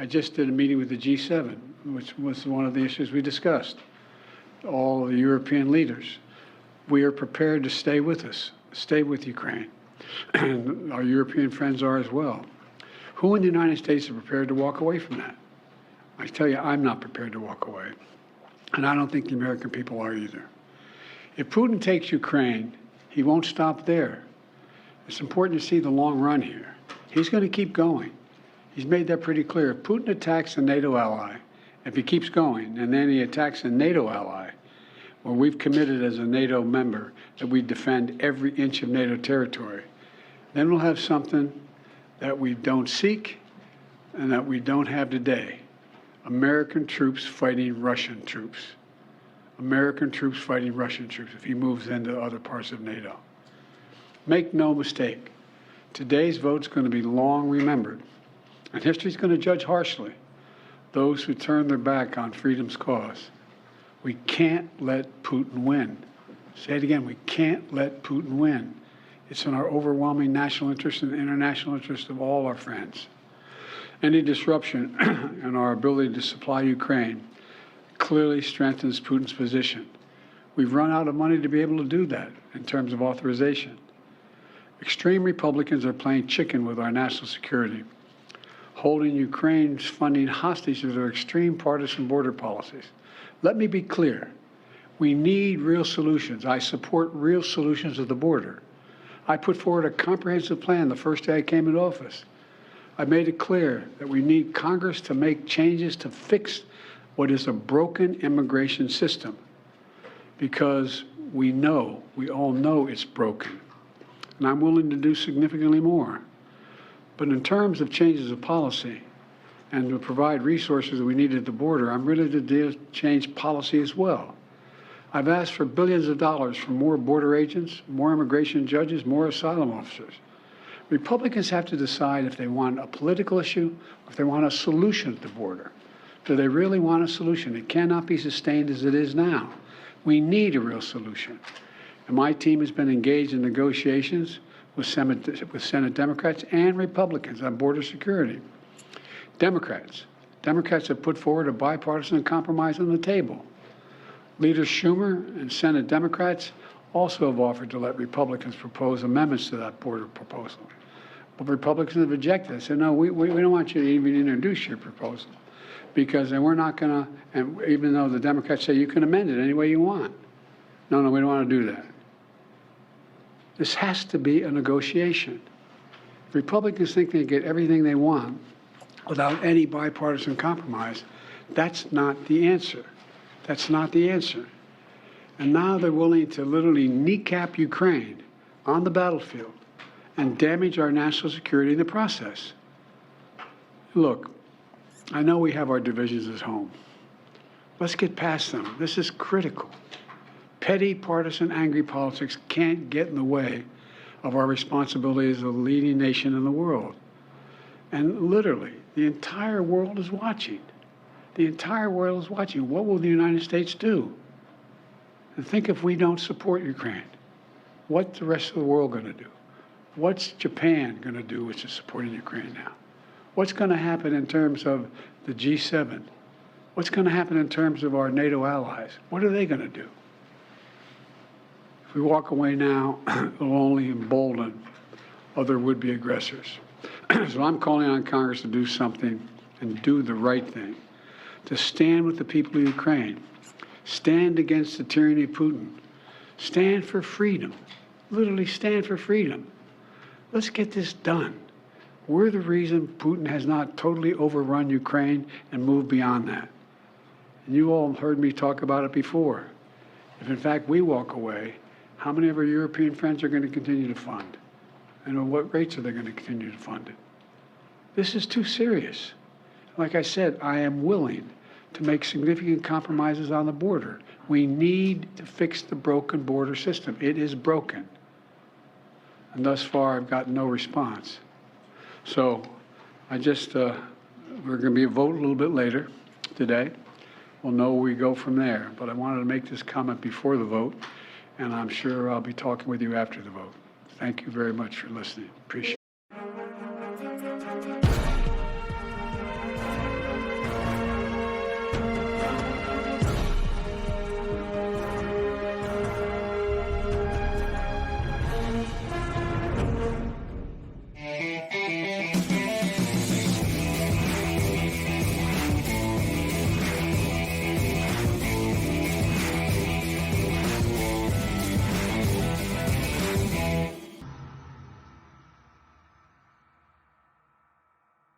I just did a meeting with the G7, which was one of the issues we discussed. All the European leaders. We are prepared to stay with us, stay with Ukraine. And our European friends are as well. Who in the United States are prepared to walk away from that? I tell you, I'm not prepared to walk away. And I don't think the American people are either. If Putin takes Ukraine, he won't stop there. It's important to see the long run here. He's going to keep going. He's made that pretty clear. If Putin attacks a NATO ally, if he keeps going, and then he attacks a NATO ally, well, we've committed as a NATO member that we defend every inch of NATO territory, then we'll have something that we don't seek and that we don't have today. American troops fighting Russian troops. American troops fighting Russian troops if he moves into other parts of NATO. Make no mistake, today's vote's going to be long remembered, and history's going to judge harshly those who turn their back on freedom's cause. We can't let Putin win. Say it again, we can't let Putin win. It's in our overwhelming national interest and international interest of all our friends. Any disruption in our ability to supply Ukraine clearly strengthens Putin's position. We've run out of money to be able to do that in terms of authorization. Extreme Republicans are playing chicken with our national security, holding Ukraine's funding hostage to their extreme partisan border policies. Let me be clear. We need real solutions. I support real solutions at the border. I put forward a comprehensive plan the first day I came into office. I made it clear that we need Congress to make changes to fix what is a broken immigration system, because we all know it's broken. And I'm willing to do significantly more. But in terms of changes of policy and to provide resources that we need at the border, I'm ready to change policy as well. I've asked for billions of dollars for more border agents, more immigration judges, more asylum officers. Republicans have to decide if they want a political issue or if they want a solution at the border. Do they really want a solution? It cannot be sustained as it is now. We need a real solution. And my team has been engaged in negotiations with Senate Democrats and Republicans on border security. Democrats have put forward a bipartisan compromise on the table. Leaders Schumer and Senate Democrats also have offered to let Republicans propose amendments to that border proposal. But Republicans have rejected it. Said, no, we don't want you to even introduce your proposal, because then we're not going to, and even though the Democrats say you can amend it any way you want. No, we don't want to do that. This has to be a negotiation. If Republicans think they get everything they want without any bipartisan compromise, that's not the answer. That's not the answer. And now they're willing to literally kneecap Ukraine on the battlefield and damage our national security in the process. Look, I know we have our divisions at home. Let's get past them. This is critical. Petty, partisan, angry politics can't get in the way of our responsibility as a leading nation in the world. And literally, the entire world is watching. The entire world is watching. What will the United States do? And think if we don't support Ukraine, what's the rest of the world going to do? What's Japan going to do, which is supporting Ukraine now? What's going to happen in terms of the G7? What's going to happen in terms of our NATO allies? What are they going to do? If we walk away now, it will only embolden other would-be aggressors. So I'm calling on Congress to do something and do the right thing, to stand with the people of Ukraine, stand against the tyranny of Putin, stand for freedom, literally stand for freedom. Let's get this done. We're the reason Putin has not totally overrun Ukraine and moved beyond that. And you all heard me talk about it before. If in fact we walk away, how many of our European friends are going to continue to fund? And at what rates are they going to continue to fund it? This is too serious. Like I said, I am willing to make significant compromises on the border. We need to fix the broken border system. It is broken. And thus far, I've gotten no response. So we're going to be a vote a little bit later today. We'll know where we go from there. But I wanted to make this comment before the vote, and I'm sure I'll be talking with you after the vote. Thank you very much for listening. Appreciate it.